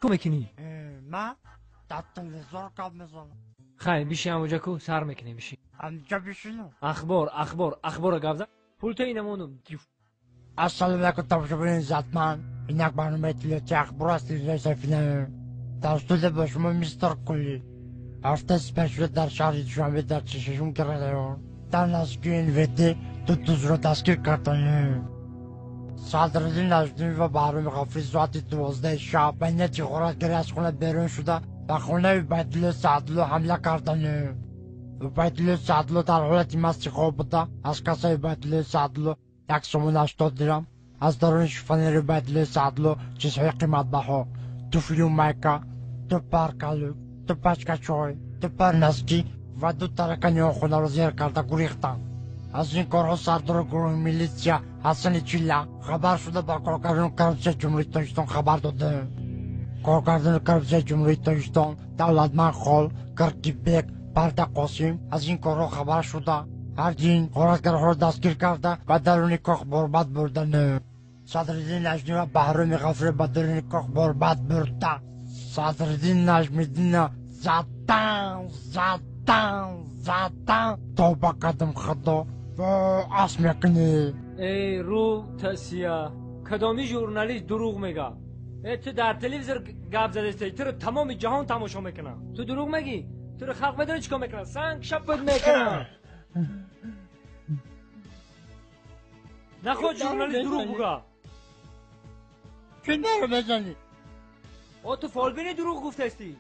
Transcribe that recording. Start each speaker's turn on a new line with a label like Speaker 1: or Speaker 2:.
Speaker 1: میکنی؟
Speaker 2: من در تلویزیون کار میزنم.
Speaker 1: خیلی بیشی همونجا کو سر میکنی بیشی.
Speaker 2: همینجا بشینم.
Speaker 1: اخبار گفت. پول تو اینمونم.
Speaker 2: السلام علیکم تماشاگران زدمن. اینک برنامه تلویزیون اخبار است رئیس فیلم. در استودیو با شما میستر کلی. هفته سپشل در شهر دوشنبه در چششون کرده. در نزدیکی NVD دو دوست رو دستگیر کردند. صدراعظم نجمی و بهرام غفوری ساعت 12 شب بین تظاهراتگری از خونه بیرون شده و خونه عبیدالله سعدالله حمله کردند. عبیدالله سعدالله در حالت مست خواب بوده. از کاسه عبیدالله سعدالله 180 درم، از درون شیفانیر عبیدالله سعدالله چیزهای قیمتبها، دو فیلم میکا، دو پرکالو، دو پشکه چای، دو پرنسکی و دو ترکانی خونه را زیر کرده گریختند. از این کارها سردار گروه میلیسیا حسن چیلا خبر شده با کارگردان کرپسی جمهوری تاجیکستان خبر داده. کارگردان کرپسی جمهوری تاجیکستان دولتمند خال کرکیبک برده قاسم از این کارها خبر شده. هرچین غارتگرها را دستگیر کرده و درون کاخ برباد بردن. صدراعظم نجمی و بهرام غفوری به درون کاخ برباد برده. صدراعظم نجمیدین زدن توبه قدم خدا و اسم میکنی.
Speaker 1: ای رو تسیا کدامی ژورنالیست دروغ میگه؟ تو در تلویزیون گپ زده استی تو رو تمام جهان تماشا میکنه. تو دروغ میگی؟ تو رو خلق بدونه چیکار میکنه؟ سنگ شپت میکنه. نخود ژورنالیست دروغ بگه.
Speaker 2: چه دارو بزنی؟
Speaker 1: تو فالبینی دروغ گفته استی.